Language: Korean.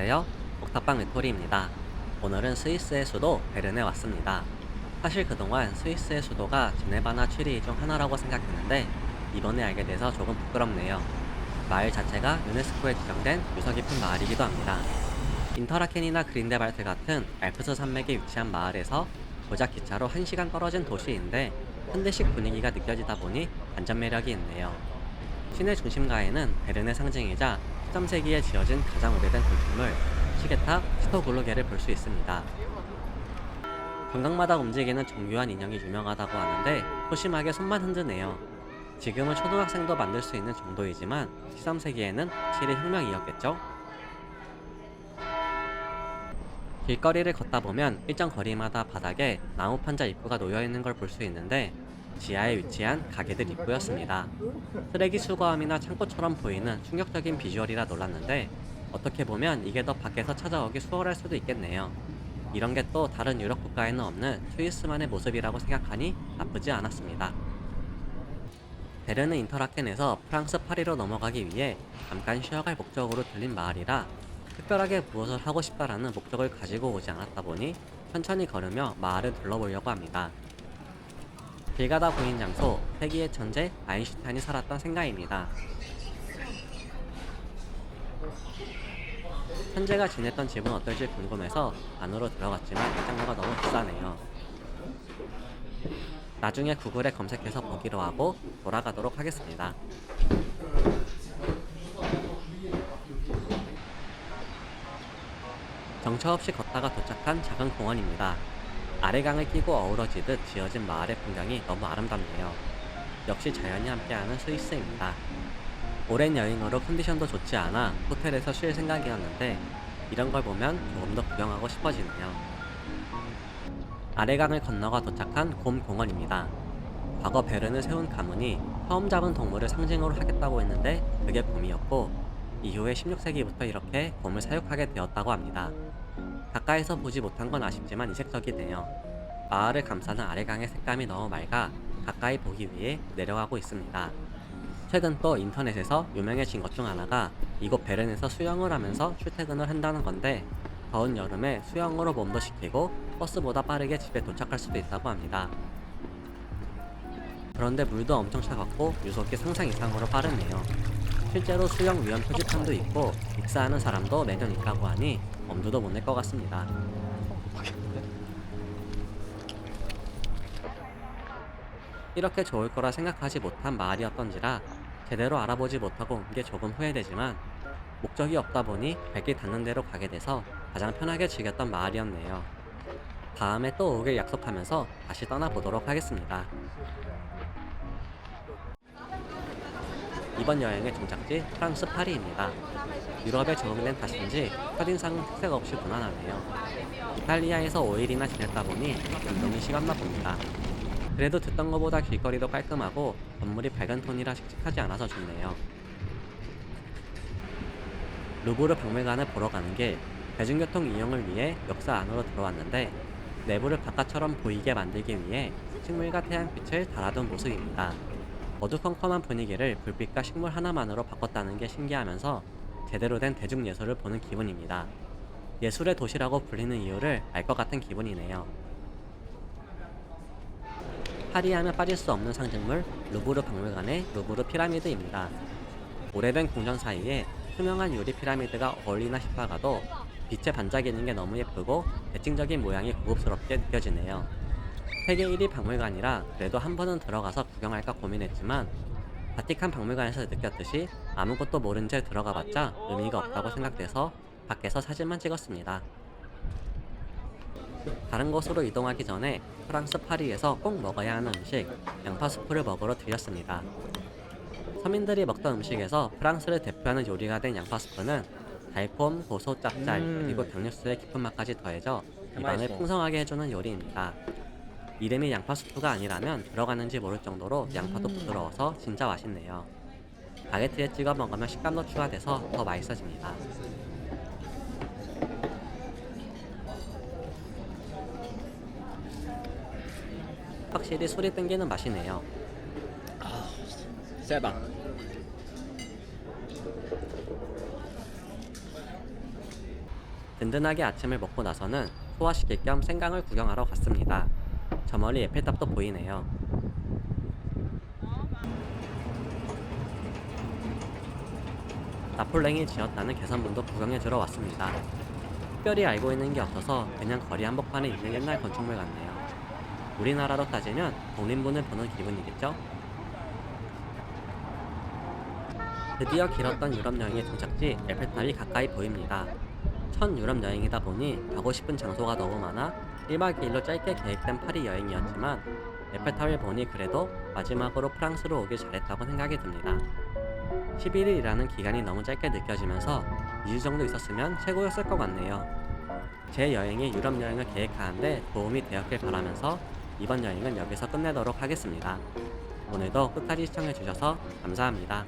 안녕하세요. 옥탑방 외톨이입니다. 오늘은 스위스의 수도 베른에 왔습니다. 사실 그동안 스위스의 수도가 제네바나 취리히 중 하나라고 생각했는데 이번에 알게 돼서 조금 부끄럽네요. 마을 자체가 유네스코에 지정된 유서 깊은 마을이기도 합니다. 인터라켄이나 그린데발트 같은 알프스 산맥에 위치한 마을에서 고작 기차로 1시간 떨어진 도시인데 현대식 분위기가 느껴지다 보니 반전 매력이 있네요. 시내 중심가에는 베른의 상징이자 13세기에 지어진 가장 오래된 건축물 시게타 스토글로게를 볼 수 있습니다. 관광마다 움직이는 정교한 인형이 유명하다고 하는데 소심하게 손만 흔드네요. 지금은 초등학생도 만들 수 있는 정도이지만 13세기에는 확실히 혁명이었겠죠? 길거리를 걷다 보면 일정 거리마다 바닥에 나무 판자 입구가 놓여 있는 걸 볼 수 있는데 지하에 위치한 가게들 입구였습니다. 쓰레기 수거함이나 창고처럼 보이는 충격적인 비주얼이라 놀랐는데 어떻게 보면 이게 더 밖에서 찾아오기 수월할 수도 있겠네요. 이런 게 또 다른 유럽 국가에는 없는 스위스만의 모습이라고 생각하니 나쁘지 않았습니다. 베르는 인터라켄에서 프랑스 파리로 넘어가기 위해 잠깐 쉬어갈 목적으로 들린 마을이라 특별하게 무엇을 하고 싶다라는 목적을 가지고 오지 않았다 보니 천천히 걸으며 마을을 둘러보려고 합니다. 길 가다 보인 장소, 세기의 천재 아인슈타인이 살았던 생가입니다. 천재가 지냈던 집은 어떨지 궁금해서 안으로 들어갔지만 입장료가 너무 비싸네요. 나중에 구글에 검색해서 보기로 하고 돌아가도록 하겠습니다. 정처 없이 걷다가 도착한 작은 공원입니다. 아래강을 끼고 어우러지듯 지어진 마을의 풍경이 너무 아름답네요. 역시 자연이 함께하는 스위스입니다. 오랜 여행으로 컨디션도 좋지 않아 호텔에서 쉴 생각이었는데 이런 걸 보면 조금 더 구경하고 싶어지네요. 아래강을 건너가 도착한 곰 공원입니다. 과거 베른을 세운 가문이 처음 잡은 동물을 상징으로 하겠다고 했는데 그게 곰이었고 이후에 16세기부터 이렇게 곰을 사육하게 되었다고 합니다. 가까이서 보지 못한 건 아쉽지만 이색적이네요. 마을을 감싸는 아래강의 색감이 너무 맑아 가까이 보기 위해 내려가고 있습니다. 최근 또 인터넷에서 유명해진 것 중 하나가 이곳 베른에서 수영을 하면서 출퇴근을 한다는 건데 더운 여름에 수영으로 몸도 식히고 버스보다 빠르게 집에 도착할 수도 있다고 합니다. 그런데 물도 엄청 차갑고 유속이 상상 이상으로 빠르네요. 실제로 수영 위험 표지판도 있고 익사하는 사람도 매년 있다고 하니 엄두도 못 낼 것 같습니다. 이렇게 좋을 거라 생각하지 못한 마을이었던지라 제대로 알아보지 못하고 온 게 조금 후회되지만 목적이 없다 보니 발길 닿는 대로 가게 돼서 가장 편하게 즐겼던 마을이었네요. 다음에 또 오길 약속하면서 다시 떠나보도록 하겠습니다. 이번 여행의 종착지 프랑스 파리입니다. 유럽에 적응된 탓인지 첫인상은 특색 없이 무난하네요. 이탈리아에서 5일이나 지냈다 보니 운동이 식었나 봅니다. 그래도 듣던 것보다 길거리도 깔끔하고 건물이 밝은 톤이라 칙칙하지 않아서 좋네요. 루브르 박물관을 보러 가는 길, 대중교통 이용을 위해 역사 안으로 들어왔는데 내부를 바깥처럼 보이게 만들기 위해 식물과 태양빛을 달아둔 모습입니다. 어두컴컴한 분위기를 불빛과 식물 하나만으로 바꿨다는 게 신기하면서 제대로 된 대중예술을 보는 기분입니다. 예술의 도시라고 불리는 이유를 알 것 같은 기분이네요. 파리하면 빠질 수 없는 상징물 루브르 박물관의 루브르 피라미드입니다. 오래된 궁전 사이에 투명한 유리 피라미드가 어울리나 싶다가도 빛에 반짝이는 게 너무 예쁘고 대칭적인 모양이 고급스럽게 느껴지네요. 세계 1위 박물관이라 그래도 한 번은 들어가서 구경할까 고민했지만 바티칸 박물관에서 느꼈듯이 아무것도 모른 채 들어가봤자 의미가 없다고 생각돼서 밖에서 사진만 찍었습니다. 다른 곳으로 이동하기 전에 프랑스 파리에서 꼭 먹어야 하는 음식 양파 수프를 먹으러 들렸습니다. 서민들이 먹던 음식에서 프랑스를 대표하는 요리가 된 양파 수프는 달콤, 고소, 짭짤, 그리고 당육수의 깊은 맛까지 더해져 입안을 풍성하게 해주는 요리입니다. 이름이 양파 수프가 아니라면 들어가는지 모를 정도로 양파도 부드러워서 진짜 맛있네요. 바게트에 찍어 먹으면 식감도 추가돼서 더 맛있어집니다. 확실히 술이 땡기는 맛이네요. 세다. 든든하게 아침을 먹고 나서는 소화시킬 겸 생강을 구경하러 갔습니다. 저 멀리 에펠탑도 보이네요. 나폴랭이 지었다는 개선문도 구경해주러 왔습니다. 특별히 알고 있는 게 없어서 그냥 거리 한복판에 있는 옛날 건축물 같네요. 우리나라로 따지면 독립문을 보는 기분이겠죠? 드디어 길었던 유럽 여행의 종착지 에펠탑이 가까이 보입니다. 첫 유럽 여행이다 보니 가고 싶은 장소가 너무 많아 1박 2일로 짧게 계획된 파리 여행이었지만 에펠탑을 보니 그래도 마지막으로 프랑스로 오길 잘했다고 생각이 듭니다. 11일이라는 기간이 너무 짧게 느껴지면서 2주 정도 있었으면 최고였을 것 같네요. 제 여행이 유럽 여행을 계획하는데 도움이 되었길 바라면서 이번 여행은 여기서 끝내도록 하겠습니다. 오늘도 끝까지 시청해주셔서 감사합니다.